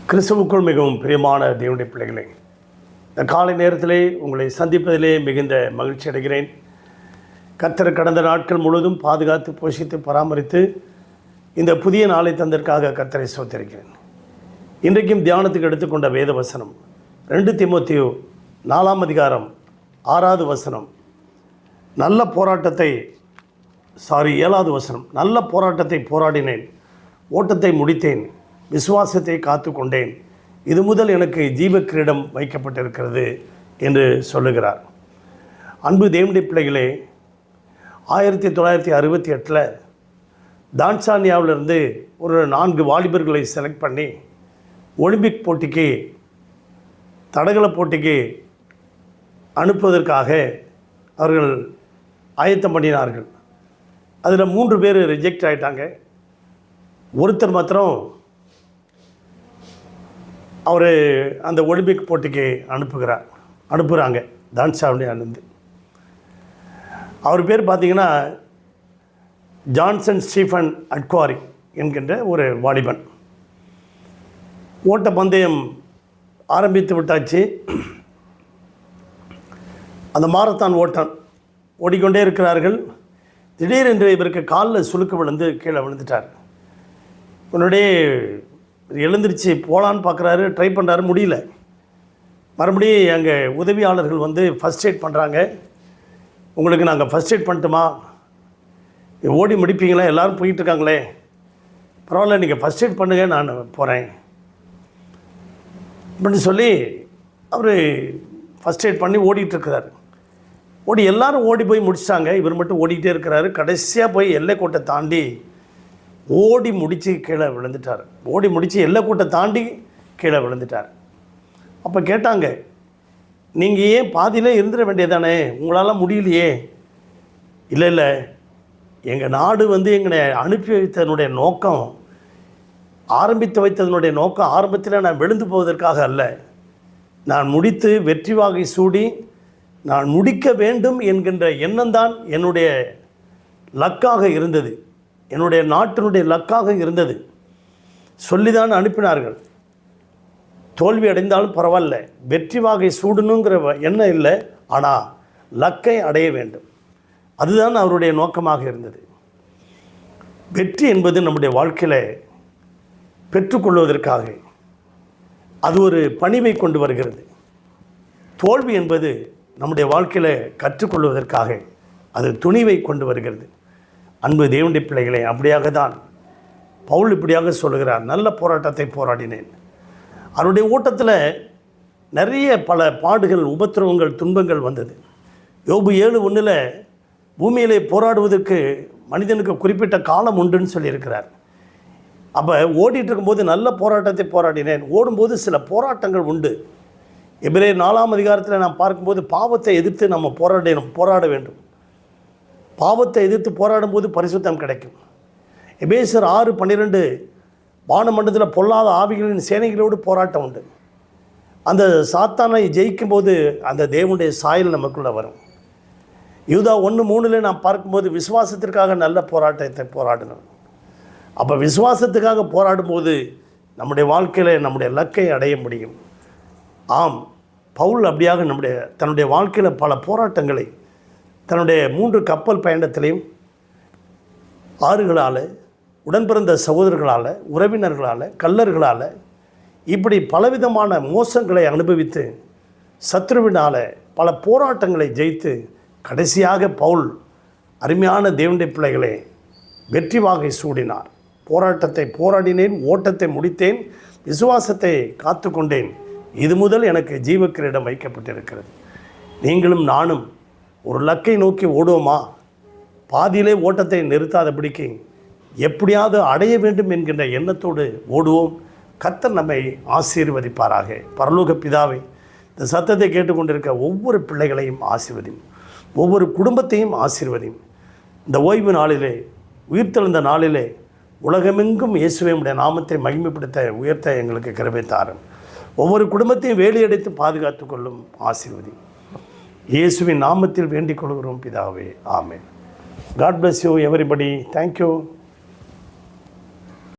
கிறிஸ்துவுக்குள் மிகவும் பிரியமான தேவனுடைய பிள்ளைகளே, இந்த காலை நேரத்திலே உங்களை சந்திப்பதிலே மிகுந்த மகிழ்ச்சி அடைகிறேன். கர்த்தர் கடந்த நாட்கள் முழுவதும் பாதுகாத்து போஷித்து பராமரித்து இந்த புதிய நாளை தந்தற்காக கர்த்தரை ஸ்தோத்திரிக்கிறேன். இன்றைக்கும் தியானத்துக்கு எடுத்துக்கொண்ட வேத வசனம் 2 தீமோத்தேயு 4 அதிகாரம் 6வது வசனம். நல்ல போராட்டத்தை 7வது வசனம். நல்ல போராட்டத்தை போராடினேன், ஓட்டத்தை முடித்தேன், விசுவாசத்தை காத்து கொண்டேன், இது முதல் எனக்கு ஜீவ கிரீடம் வைக்கப்பட்டிருக்கிறது என்று சொல்லுகிறார். அன்பு தேவனுடைய பிள்ளைகளே, 1968 தான்சானியாவிலிருந்து ஒரு 4 வாலிபர்களை செலக்ட் பண்ணி ஒலிம்பிக் போட்டிக்கு, தடகள போட்டிக்கு அனுப்புவதற்காக அவர்கள் ஆயத்தம் பண்ணினார்கள். அதில் 3 பேர் ரிஜெக்ட் ஆகிட்டாங்க. ஒருத்தர் மாத்திரம் அவர் அந்த ஒலிம்பிக் போட்டிக்கு அனுப்புகிறாங்க தான்சானியாவிலிருந்து. அவர் பேர் பார்த்திங்கன்னா ஜான்சன் ஸ்டீஃபன் அட்குவாரி என்கின்ற ஒரு வாலிபன். ஓட்ட பந்தயம் ஆரம்பித்து விட்டாச்சு. அந்த மாரத்தான் ஓட்டம் ஓடிக்கொண்டே இருக்கிறார்கள். திடீரென்று இவருக்கு காலில் சுளுக்கு விழுந்து கீழே விழுந்துட்டார். உன்னுடைய எழுந்திரிச்சு போகலான்னு பார்க்குறாரு, ட்ரை பண்ணுறாரு, முடியல. மறுபடியும் எங்கள் உதவியாளர்கள் வந்து ஃபஸ்ட் எய்ட் பண்ணுறாங்க. உங்களுக்கு நாங்கள் ஃபஸ்ட் எய்ட் பண்ணட்டுமா, ஓடி முடிப்பீங்களா, எல்லோரும் போயிட்டுருக்காங்களே, பரவாயில்ல நீங்கள் ஃபஸ்ட் எய்ட் பண்ணுங்கள், நான் போகிறேன் அப்படின்னு சொல்லி அவர் ஃபஸ்ட் எய்ட் பண்ணி ஓடிட்டுருக்கிறார். எல்லோரும் ஓடி போய் முடிச்சிட்டாங்க. இவர் மட்டும் ஓடிக்கிட்டே இருக்கிறாரு. கடைசியாக போய் எல்லைக்கோட்டை தாண்டி ஓடி முடித்து கீழே விழுந்துட்டார். ஓடி முடித்து எல்லைக்கோட்டை தாண்டி கீழே விழுந்துட்டார். அப்போ கேட்டாங்க, நீங்கள் ஏன் பாதியிலே இருந்துட வேண்டியதானே, உங்களால் முடியலையே? இல்லை, எங்கள் நாடு வந்து எங்களை அனுப்பி வைத்ததனுடைய நோக்கம், ஆரம்பித்து வைத்ததனுடைய நோக்கம் ஆரம்பத்தில் நான் விழுந்து போவதற்காக அல்ல. நான் முடித்து வெற்றி வாகை சூடி நான் முடிக்க வேண்டும் என்கின்ற எண்ணம்தான் என்னுடைய லக்காக இருந்தது, என்னுடைய நாட்டினுடைய லக்காக இருந்தது. சொல்லிதான் அனுப்பினார்கள். தோல்வி அடைந்தாலும் பரவாயில்ல, வெற்றி வாகை சூடணுங்கிற எண்ணம் இல்லை, ஆனால் லக்கை அடைய வேண்டும், அதுதான் அவருடைய நோக்கமாக இருந்தது. வெற்றி என்பது நம்முடைய வாழ்க்கையில் பெற்றுக்கொள்வதற்காக அது ஒரு பணிவை கொண்டு வருகிறது. தோல்வி என்பது நம்முடைய வாழ்க்கையில் கற்றுக்கொள்வதற்காக அது துணிவை கொண்டு வருகிறது. அன்பு தேவனுடைய பிள்ளைகளை, அப்படியாக தான் பவுல் இப்படியாக சொல்லுகிறார், நல்ல போராட்டத்தை போராடினேன். அவருடைய ஓட்டத்தில் நிறைய பல பாடுகள், உபத்திரவங்கள், துன்பங்கள் வந்தது. யோபு 7:1 பூமியிலே போராடுவதற்கு மனிதனுக்கு குறிப்பிட்ட காலம் உண்டுன்னு சொல்லியிருக்கிறார். அப்போ ஓடிட்டு இருக்கும்போது நல்ல போராட்டத்தை போராடினேன். ஓடும்போது சில போராட்டங்கள் உண்டு. எபிரேயர் 4 அதிகாரத்தில் நாம் பார்க்கும்போது பாவத்தை எதிர்த்து நம்ம போராட வேண்டும். பாவத்தை எதிர்த்து போராடும்போது பரிசுத்தம் கிடைக்கும். எபேசியர் 6:12 வானமண்டலத்தில் பொல்லாத ஆவிகளின் சேனைகளோடு போராட்டம் உண்டு. அந்த சாத்தானை ஜெயிக்கும்போது அந்த தேவனுடைய சாயல் நமக்குள்ளே வரும். யூதா 1:3 நாம் பார்க்கும்போது விசுவாசத்திற்காக நல்ல போராட்டத்தை போராடணும். அப்போ விசுவாசத்துக்காக போராடும்போது நம்முடைய வாழ்க்கையில் நம்முடைய லக்கை அடைய முடியும். ஆம், பவுல் அப்படியாக தன்னுடைய வாழ்க்கையில் பல போராட்டங்களை தன்னுடைய 3 கப்பல் பயணத்திலையும், ஆறுகளால், உடன்பிறந்த சகோதரர்களால், உறவினர்களால், கள்ளர்களால், இப்படி பலவிதமான மோசங்களை அனுபவித்து சத்ருவினால் பல போராட்டங்களை ஜெயித்து கடைசியாக பவுல் அருமையான தேவனுடைய பிள்ளைகளை வெற்றி வாகை சூடினார். போராட்டத்தை போராடினேன், ஓட்டத்தை முடித்தேன், விசுவாசத்தை காத்து கொண்டேன், இது முதல் எனக்கு ஜீவ கிரீடம் வைக்கப்பட்டிருக்கிறது. நீங்களும் நானும் ஒரு லக்கை நோக்கி ஓடுவோமா? பாதியிலே ஓட்டத்தை நிறுத்தாதபடிக்கு எப்படியாவது அடைய வேண்டும் என்கின்ற எண்ணத்தோடு ஓடுவோம். கர்த்தர் நம்மை ஆசீர்வதிப்பாராக. பரலோக பிதாவை, இந்த சத்தத்தை கேட்டுக்கொண்டிருக்க ஒவ்வொரு பிள்ளைகளையும் ஆசீர்வதியும், ஒவ்வொரு குடும்பத்தையும் ஆசீர்வதியும். இந்த ஓய்வு நாளிலே, உயிர்த்தெழுந்த நாளிலே உலகமெங்கும் இயேசுவினுடைய நாமத்தை மகிமைப்படுத்த உயர்த்த எங்களுக்கு கிருபை தாரும். ஒவ்வொரு குடும்பத்தையும் வேலியடைத்து பாதுகாத்து கொள்ளும் ஆசீர்வதி. இயேசுவின் நாமத்தில் வேண்டிக் கொள்கிறோம் பிதாவே, ஆமென். God bless you everybody. Thank you.